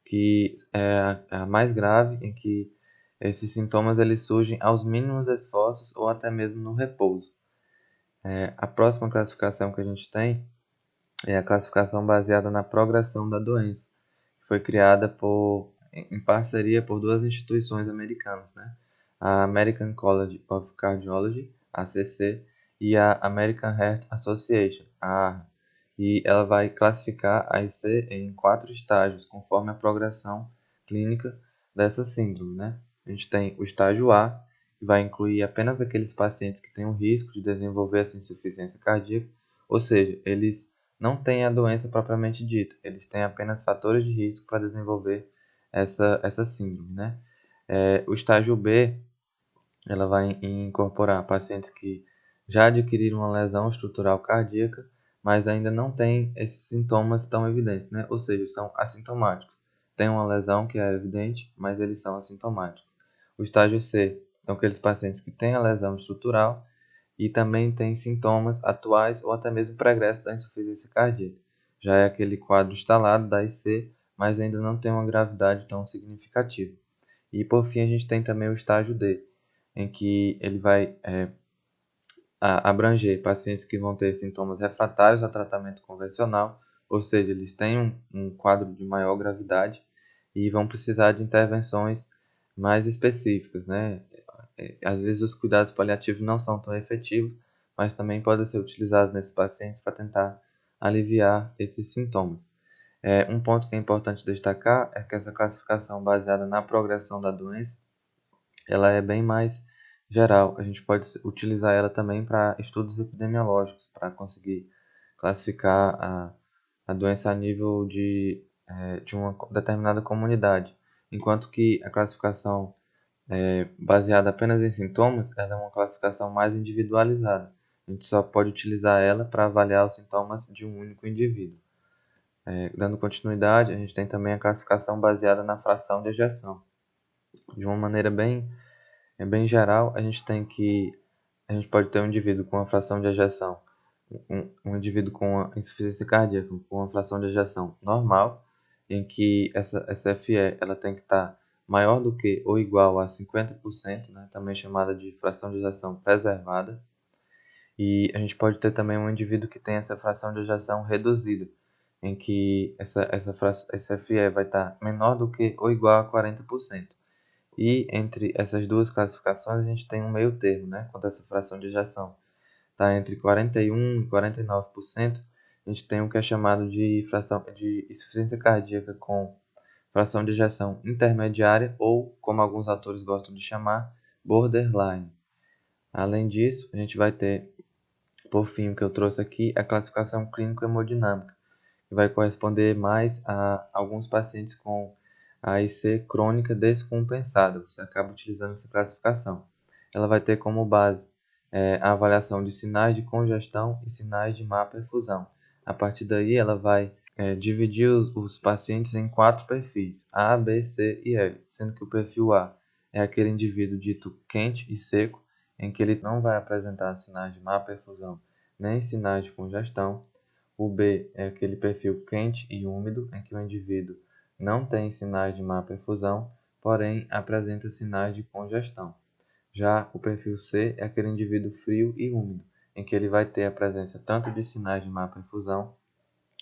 que é a mais grave, em que esses sintomas eles surgem aos mínimos esforços ou até mesmo no repouso. A próxima classificação que a gente tem é a classificação baseada na progressão da doença, que foi criada em parceria por duas instituições americanas, né? A American College of Cardiology, ACC, e a American Heart Association, a AHA. E ela vai classificar a IC em 4 estágios, conforme a progressão clínica dessa síndrome, né? A gente tem o estágio A, que vai incluir apenas aqueles pacientes que têm o risco de desenvolver essa insuficiência cardíaca, ou seja, eles não têm a doença propriamente dita, eles têm apenas fatores de risco para desenvolver essa síndrome, né? O estágio B, ela vai incorporar pacientes que já adquiriram uma lesão estrutural cardíaca, mas ainda não têm esses sintomas tão evidentes, né? Ou seja, são assintomáticos. Tem uma lesão que é evidente, mas eles são assintomáticos. O estágio C são aqueles pacientes que têm a lesão estrutural e também têm sintomas atuais ou até mesmo pregressos da insuficiência cardíaca. Já é aquele quadro instalado da IC, mas ainda não tem uma gravidade tão significativa. E por fim a gente tem também o estágio D, em que ele vai abranger pacientes que vão ter sintomas refratários ao tratamento convencional, ou seja, eles têm um quadro de maior gravidade e vão precisar de intervenções mais específicas, né? Às vezes os cuidados paliativos não são tão efetivos, mas também podem ser utilizados nesses pacientes para tentar aliviar esses sintomas. Um ponto que é importante destacar é que essa classificação baseada na progressão da doença ela é bem mais geral. A gente pode utilizar ela também para estudos epidemiológicos, para conseguir classificar a doença a nível de uma determinada comunidade. Enquanto que a classificação baseada apenas em sintomas, ela é uma classificação mais individualizada. A gente só pode utilizar ela para avaliar os sintomas de um único indivíduo. Dando continuidade, a gente tem também a classificação baseada na fração de ejeção. De uma maneira bem geral, a gente pode ter um indivíduo com uma fração de ejeção, um indivíduo com uma insuficiência cardíaca, com uma fração de ejeção normal, em que essa FE ela tem que estar maior do que ou igual a 50%, né, também chamada de fração de ejeção preservada. E a gente pode ter também um indivíduo que tem essa fração de ejeção reduzida, em que essa FE vai estar menor do que ou igual a 40%. E entre essas duas classificações a gente tem um meio termo, né? Quando essa fração de ejeção está entre 41% e 49%, a gente tem o que é chamado de fração de insuficiência cardíaca com fração de ejeção intermediária ou, como alguns autores gostam de chamar, borderline. Além disso, a gente vai ter, por fim, o que eu trouxe aqui, a classificação clínico-hemodinâmica, que vai corresponder mais a alguns pacientes com a IC crônica descompensada. Você acaba utilizando essa classificação. Ela vai ter como base a avaliação de sinais de congestão e sinais de má perfusão. A partir daí, ela vai dividir os pacientes em 4 perfis, A, B, C e L, sendo que o perfil A é aquele indivíduo dito quente e seco, em que ele não vai apresentar sinais de má perfusão nem sinais de congestão. O B é aquele perfil quente e úmido, em que o indivíduo não tem sinais de má perfusão, porém apresenta sinais de congestão. Já o perfil C é aquele indivíduo frio e úmido, em que ele vai ter a presença tanto de sinais de má perfusão,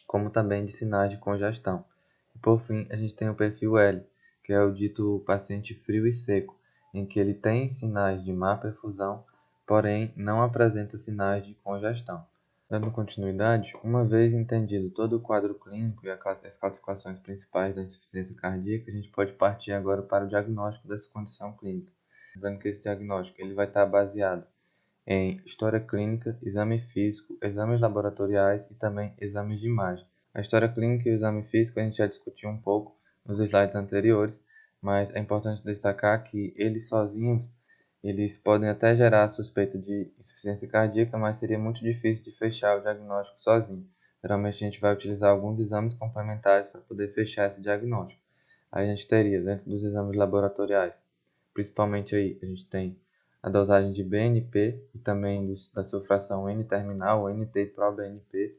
como também de sinais de congestão. E por fim, a gente tem o perfil L, que é o dito paciente frio e seco, em que ele tem sinais de má perfusão, porém não apresenta sinais de congestão. Dando continuidade, uma vez entendido todo o quadro clínico e as classificações principais da insuficiência cardíaca, a gente pode partir agora para o diagnóstico dessa condição clínica. Lembrando que esse diagnóstico ele vai estar baseado em história clínica, exame físico, exames laboratoriais e também exames de imagem. A história clínica e o exame físico a gente já discutiu um pouco nos slides anteriores, mas é importante destacar que eles sozinhos eles podem até gerar suspeita de insuficiência cardíaca, mas seria muito difícil de fechar o diagnóstico sozinho. Geralmente a gente vai utilizar alguns exames complementares para poder fechar esse diagnóstico. Aí a gente teria, dentro dos exames laboratoriais, principalmente aí, a gente tem a dosagem de BNP e também da sua fração N-terminal, ou NT-proBNP.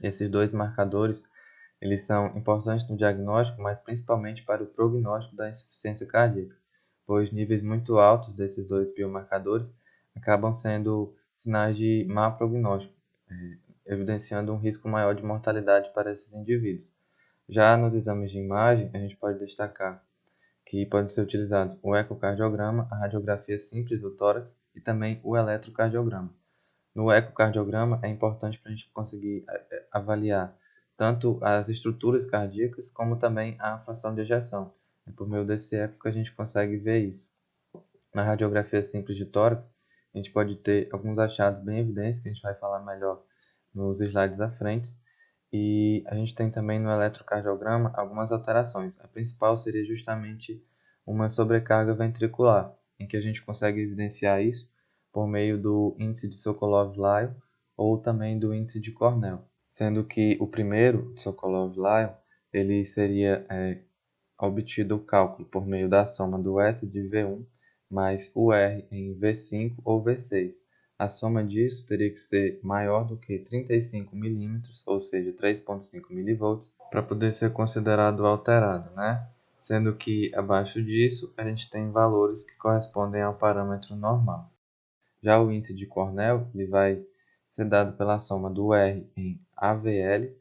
Esses dois marcadores, eles são importantes no diagnóstico, mas principalmente para o prognóstico da insuficiência cardíaca, pois níveis muito altos desses dois biomarcadores acabam sendo sinais de má prognóstico, evidenciando um risco maior de mortalidade para esses indivíduos. Já nos exames de imagem, a gente pode destacar que podem ser utilizados o ecocardiograma, a radiografia simples do tórax e também o eletrocardiograma. No ecocardiograma é importante para a gente conseguir avaliar tanto as estruturas cardíacas como também a fração de ejeção. É por meio desse eco que a gente consegue ver isso. Na radiografia simples de tórax, a gente pode ter alguns achados bem evidentes, que a gente vai falar melhor nos slides à frente. E a gente tem também no eletrocardiograma algumas alterações. A principal seria justamente uma sobrecarga ventricular, em que a gente consegue evidenciar isso por meio do índice de Sokolov-Lyon ou também do índice de Cornell, sendo que o primeiro, Sokolov-Lyon, ele seria obtido o cálculo por meio da soma do S de V1 mais o R em V5 ou V6. A soma disso teria que ser maior do que 35 milímetros, ou seja, 3,5 milivolts, para poder ser considerado alterado, né? Sendo que abaixo disso a gente tem valores que correspondem ao parâmetro normal. Já o índice de Cornell ele vai ser dado pela soma do R em AVL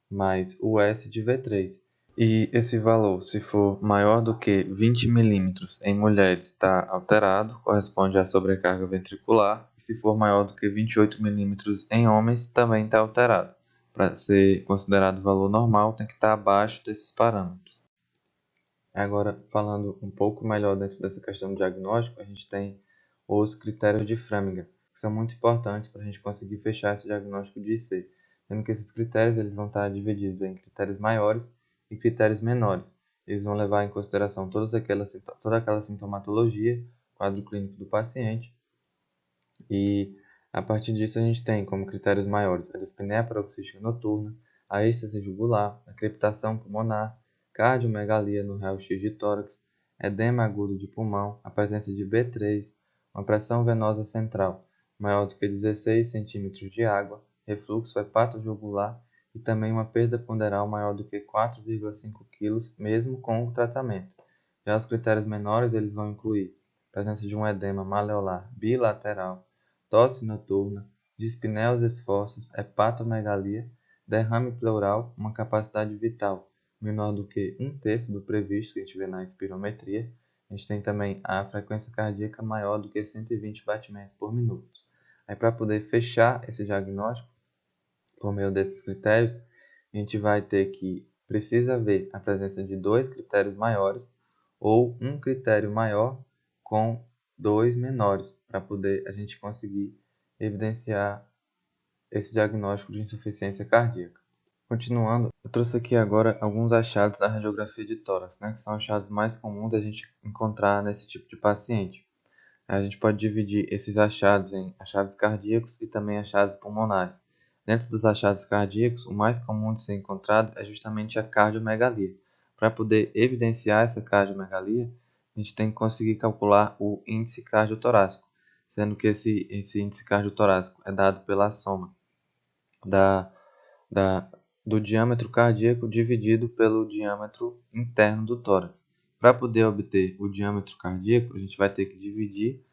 mais o S de V3. E esse valor, se for maior do que 20 milímetros em mulheres, está alterado, corresponde à sobrecarga ventricular. E se for maior do que 28 milímetros em homens, também está alterado. Para ser considerado valor normal, tem que estar abaixo desses parâmetros. Agora, falando um pouco melhor dentro dessa questão do diagnóstico, a gente tem os critérios de Framingham, que são muito importantes para a gente conseguir fechar esse diagnóstico de IC, sendo que esses critérios eles vão estar divididos em critérios maiores e critérios menores. Eles vão levar em consideração toda aquela sintomatologia, quadro clínico do paciente, e a partir disso a gente tem como critérios maiores a dispneia paroxística noturna, a êxtase jugular, a crepitação pulmonar, cardiomegalia no raio-x de tórax, edema agudo de pulmão, a presença de B3, uma pressão venosa central maior do que 16 centímetros de água, refluxo hepatojugular e também uma perda ponderal maior do que 4,5 kg, mesmo com o tratamento. Já os critérios menores eles vão incluir a presença de um edema maleolar bilateral, tosse noturna, dispneia aos esforços, hepatomegalia, derrame pleural, uma capacidade vital menor do que 1/3 do previsto que a gente vê na espirometria. A gente tem também a frequência cardíaca maior do que 120 batimentos por minuto. Aí, para poder fechar esse diagnóstico, por meio desses critérios, a gente vai ter que precisa ver a presença de dois critérios maiores ou um critério maior com dois menores, para poder a gente conseguir evidenciar esse diagnóstico de insuficiência cardíaca. Continuando, eu trouxe aqui agora alguns achados da radiografia de tórax, né, que são achados mais comuns a gente encontrar nesse tipo de paciente. A gente pode dividir esses achados em achados cardíacos e também achados pulmonares. Dentro dos achados cardíacos, o mais comum de ser encontrado é justamente a cardiomegalia. Para poder evidenciar essa cardiomegalia, a gente tem que conseguir calcular o índice cardiotorácico, sendo que esse índice cardiotorácico é dado pela soma da, da, do diâmetro cardíaco dividido pelo diâmetro interno do tórax. Para poder obter o diâmetro cardíaco, a gente vai ter que dividir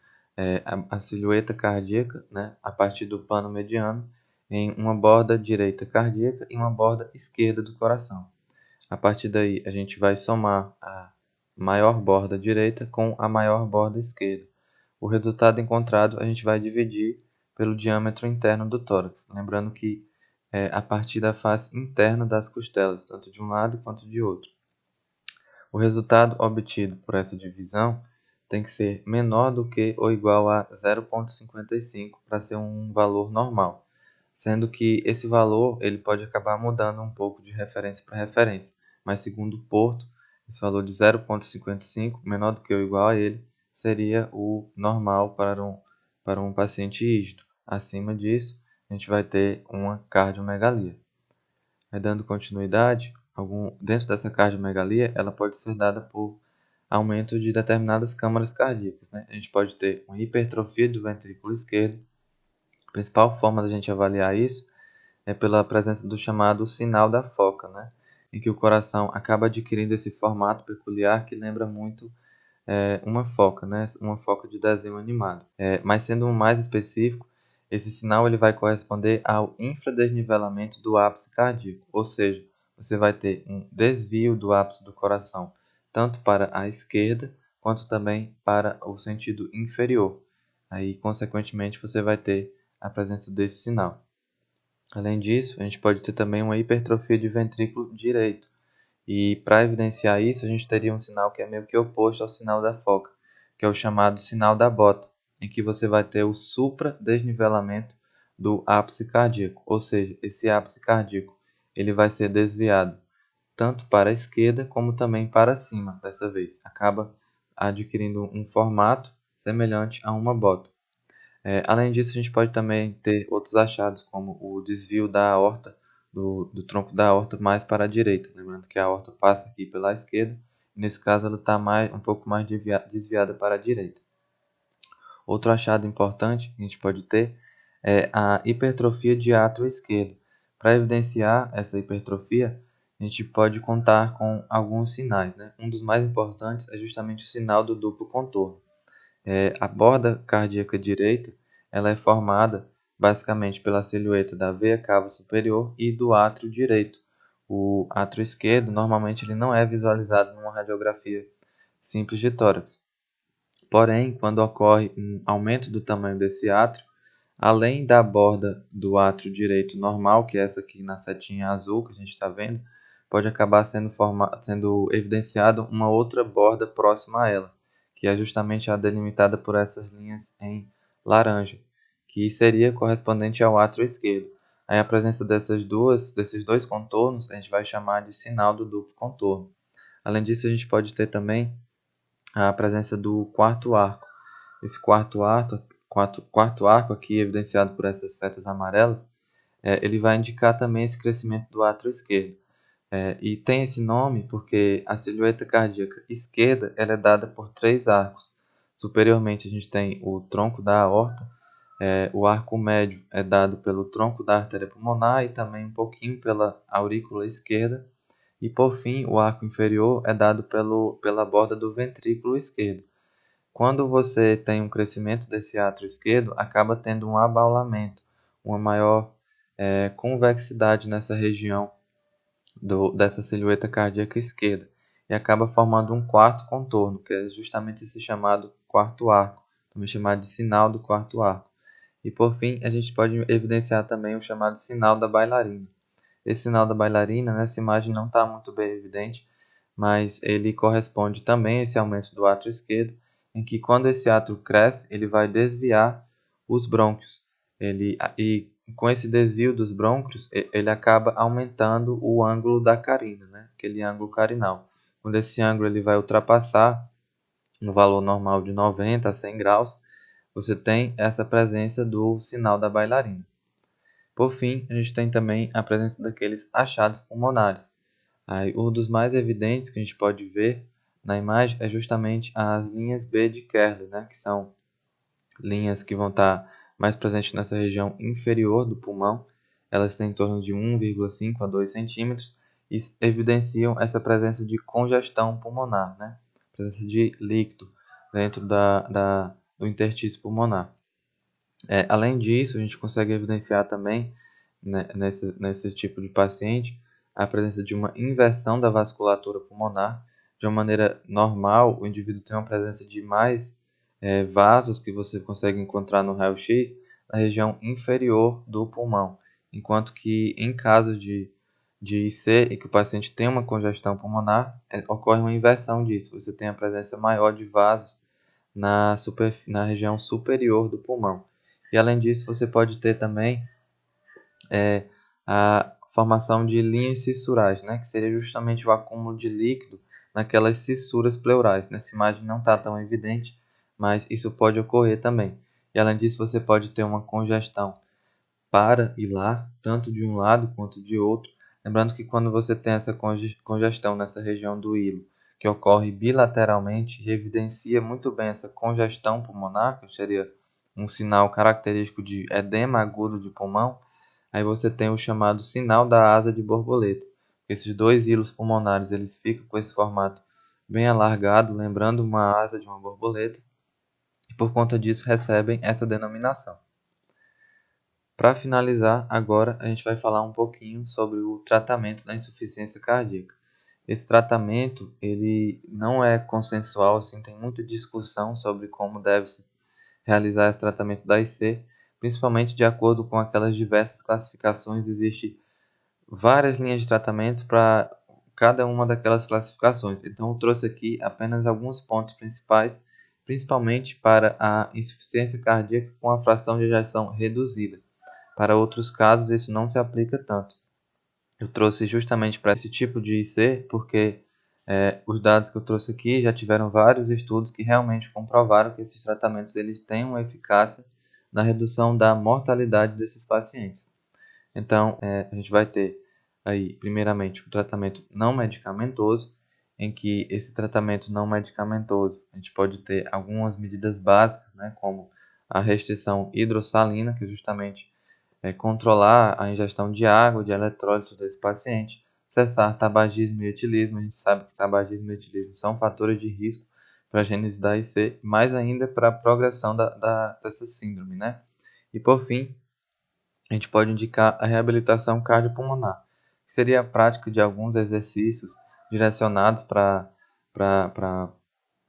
a silhueta cardíaca, né, a partir do plano mediano, em uma borda direita cardíaca e uma borda esquerda do coração. A partir daí, a gente vai somar a maior borda direita com a maior borda esquerda. O resultado encontrado a gente vai dividir pelo diâmetro interno do tórax, lembrando que é a partir da face interna das costelas, tanto de um lado quanto de outro. O resultado obtido por essa divisão tem que ser menor do que ou igual a 0,55 para ser um valor normal, sendo que esse valor ele pode acabar mudando um pouco de referência para referência, mas segundo o Porto, esse valor de 0,55, menor do que ou igual a ele, seria o normal para um paciente rígido. Acima disso, a gente vai ter uma cardiomegalia. Dando continuidade, dentro dessa cardiomegalia, ela pode ser dada por aumento de determinadas câmaras cardíacas, né? A gente pode ter uma hipertrofia do ventrículo esquerdo. A principal forma da gente avaliar isso é pela presença do chamado sinal da foca, né? Em que o coração acaba adquirindo esse formato peculiar que lembra muito uma foca, né? Uma foca de desenho animado. Mas sendo mais específico, esse sinal ele vai corresponder ao infradesnivelamento do ápice cardíaco, ou seja, você vai ter um desvio do ápice do coração, tanto para a esquerda quanto também para o sentido inferior. Aí, consequentemente, você vai ter a presença desse sinal. Além disso, a gente pode ter também uma hipertrofia de ventrículo direito. E para evidenciar isso, a gente teria um sinal que é meio que oposto ao sinal da foca, que é o chamado sinal da bota, em que você vai ter o supradesnivelamento do ápice cardíaco, ou seja, esse ápice cardíaco ele vai ser desviado tanto para a esquerda como também para cima, dessa vez. Acaba adquirindo um formato semelhante a uma bota. Além disso, a gente pode também ter outros achados, como o desvio da aorta, do tronco da aorta mais para a direita. Lembrando que a aorta passa aqui pela esquerda, e nesse caso ela está um pouco mais desviada para a direita. Outro achado importante que a gente pode ter é a hipertrofia de átrio esquerdo. Para evidenciar essa hipertrofia, a gente pode contar com alguns sinais, né? Um dos mais importantes é justamente o sinal do duplo contorno. A borda cardíaca direita ela é formada basicamente pela silhueta da veia cava superior e do átrio direito. O átrio esquerdo normalmente ele não é visualizado numa radiografia simples de tórax. Porém, quando ocorre um aumento do tamanho desse átrio, além da borda do átrio direito normal, que é essa aqui na setinha azul que a gente está vendo, pode acabar sendo evidenciado uma outra borda próxima a ela, que é justamente a delimitada por essas linhas em laranja, que seria correspondente ao átrio esquerdo. Aí a presença desses dois contornos a gente vai chamar de sinal do duplo contorno. Além disso, a gente pode ter também a presença do quarto arco. Esse quarto arco aqui, evidenciado por essas setas amarelas, ele vai indicar também esse crescimento do átrio esquerdo. E tem esse nome porque a silhueta cardíaca esquerda ela é dada por três arcos. Superiormente a gente tem o tronco da aorta, o arco médio é dado pelo tronco da artéria pulmonar e também um pouquinho pela aurícula esquerda. E por fim, o arco inferior é dado pela borda do ventrículo esquerdo. Quando você tem um crescimento desse átrio esquerdo, acaba tendo um abaulamento, uma maior convexidade nessa região dessa silhueta cardíaca esquerda e acaba formando um quarto contorno, que é justamente esse chamado quarto arco, também chamado de sinal do quarto arco. E por fim, a gente pode evidenciar também o chamado sinal da bailarina. Esse sinal da bailarina, nessa imagem não está muito bem evidente, mas ele corresponde também a esse aumento do átrio esquerdo, em que quando esse átrio cresce, ele vai desviar os brônquios. E com esse desvio dos brônquios, ele acaba aumentando o ângulo da carina, né? Aquele ângulo carinal. Quando esse ângulo ele vai ultrapassar no valor normal de 90 a 100 graus, você tem essa presença do sinal da bailarina. Por fim, a gente tem também a presença daqueles achados pulmonares. Aí, um dos mais evidentes que a gente pode ver na imagem é justamente as linhas B de Kerler, né? Que são linhas que vão estar mais presentes nessa região inferior do pulmão. Elas têm em torno de 1,5 a 2 centímetros e evidenciam essa presença de congestão pulmonar, né? Presença de líquido dentro do interstício pulmonar. Além disso, a gente consegue evidenciar também, né, nesse tipo de paciente, a presença de uma inversão da vasculatura pulmonar. De uma maneira normal, o indivíduo tem uma presença de mais vasos que você consegue encontrar no raio-x na região inferior do pulmão, enquanto que em caso de IC e que o paciente tem uma congestão pulmonar, ocorre uma inversão disso. Você tem a presença maior de vasos na região superior do pulmão. E além disso, você pode ter também a formação de linhas cissurais, né, que seria justamente o acúmulo de líquido naquelas cissuras pleurais. Nessa imagem não está tão evidente, mas isso pode ocorrer também. E além disso, você pode ter uma congestão para e lá, tanto de um lado quanto de outro, Lembrando que quando você tem essa congestão nessa região do hilo, que ocorre bilateralmente, e evidencia muito bem essa congestão pulmonar, que seria um sinal característico de edema agudo de pulmão, aí você tem o chamado sinal da asa de borboleta. Esses dois hilos pulmonares eles ficam com esse formato bem alargado, lembrando uma asa de uma borboleta, e por conta disso recebem essa denominação. Para finalizar, agora a gente vai falar um pouquinho sobre o tratamento da insuficiência cardíaca. Esse tratamento ele não é consensual, assim, tem muita discussão sobre como deve-se realizar esse tratamento da IC, principalmente de acordo com aquelas diversas classificações. Existem várias linhas de tratamentos para cada uma daquelas classificações. Então, eu trouxe aqui apenas alguns pontos principais, principalmente para a insuficiência cardíaca com a fração de ejeção reduzida. Para outros casos, isso não se aplica tanto. Eu trouxe justamente para esse tipo de IC, porque os dados que eu trouxe aqui já tiveram vários estudos que realmente comprovaram que esses tratamentos eles têm uma eficácia na redução da mortalidade desses pacientes. Então, a gente vai ter aí, primeiramente, o tratamento não medicamentoso, em que esse tratamento não medicamentoso, a gente pode ter algumas medidas básicas, né, como a restrição hidrossalina, que justamente controlar a ingestão de água, de eletrólitos desse paciente, cessar tabagismo e etilismo. A gente sabe que tabagismo e etilismo são fatores de risco para a gênese da IC, mais ainda para a progressão dessa síndrome, né? E por fim, a gente pode indicar a reabilitação cardiopulmonar, que seria a prática de alguns exercícios direcionados para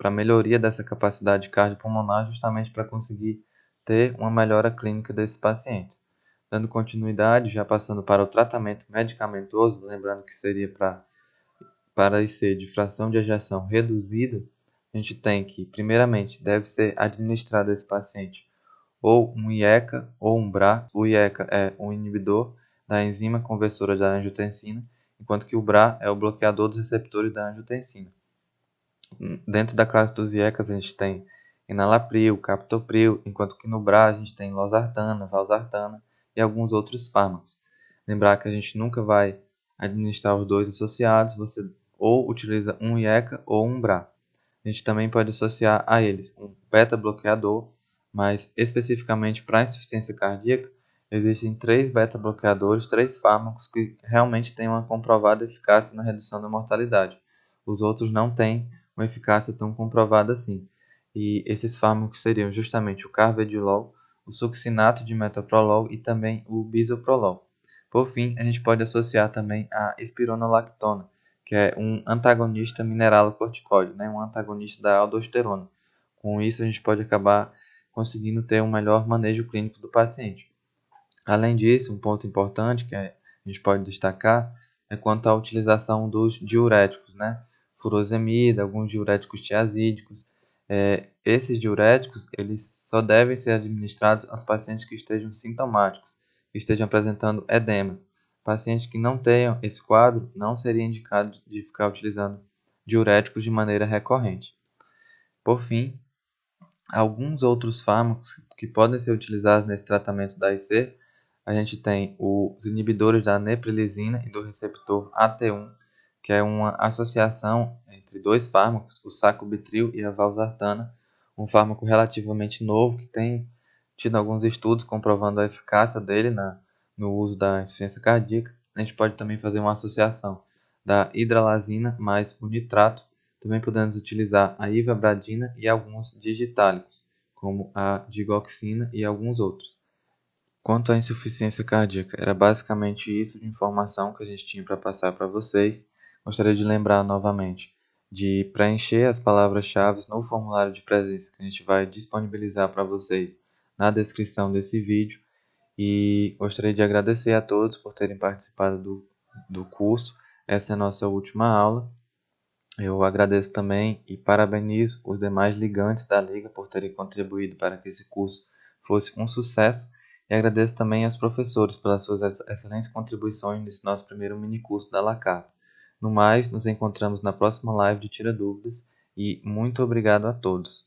a melhoria dessa capacidade cardiopulmonar, justamente para conseguir ter uma melhora clínica desses pacientes. Dando continuidade, já passando para o tratamento medicamentoso, lembrando que seria para IC de fração de ejeção reduzida, a gente tem que, primeiramente, deve ser administrado a esse paciente ou um IECA ou um BRA. O IECA é um inibidor da enzima conversora da angiotensina, enquanto que o BRA é o bloqueador dos receptores da angiotensina. Dentro da classe dos IECAs a gente tem enalapril, captopril, enquanto que no BRA a gente tem losartana, valsartana e alguns outros fármacos. Lembrar que a gente nunca vai administrar os dois associados, você ou utiliza um IECA ou um BRA. A gente também pode associar a eles um beta-bloqueador, mas especificamente para a insuficiência cardíaca, existem 3 beta-bloqueadores, 3 fármacos que realmente têm uma comprovada eficácia na redução da mortalidade. Os outros não têm uma eficácia tão comprovada assim. E esses fármacos seriam justamente o carvedilol, o succinato de metoprolol e também o bisoprolol. Por fim, a gente pode associar também a espironolactona, que é um antagonista mineralocorticoide, né? Um antagonista da aldosterona. Com isso, a gente pode acabar conseguindo ter um melhor manejo clínico do paciente. Além disso, um ponto importante que a gente pode destacar é quanto à utilização dos diuréticos, né? Furosemida, alguns diuréticos tiazídicos. Esses diuréticos eles só devem ser administrados aos pacientes que estejam sintomáticos, que estejam apresentando edemas. Pacientes que não tenham esse quadro não seria indicado de ficar utilizando diuréticos de maneira recorrente. Por fim, alguns outros fármacos que podem ser utilizados nesse tratamento da IC, a gente tem os inibidores da neprilisina e do receptor AT1, que é uma associação entre dois fármacos, o sacubitril e a valsartana, um fármaco relativamente novo que tem tido alguns estudos comprovando a eficácia dele no uso da insuficiência cardíaca. A gente pode também fazer uma associação da hidralazina mais o nitrato. Também podemos utilizar a ivabradina e alguns digitálicos, como a digoxina e alguns outros. Quanto à insuficiência cardíaca, era basicamente isso de informação que a gente tinha para passar para vocês. Gostaria de lembrar novamente de preencher as palavras-chave no formulário de presença que a gente vai disponibilizar para vocês na descrição desse vídeo. E gostaria de agradecer a todos por terem participado do curso. Essa é a nossa última aula. Eu agradeço também e parabenizo os demais ligantes da Liga por terem contribuído para que esse curso fosse um sucesso e agradeço também aos professores pelas suas excelentes contribuições nesse nosso primeiro minicurso da LACAP. No mais, nos encontramos na próxima live de Tira Dúvidas e muito obrigado a todos.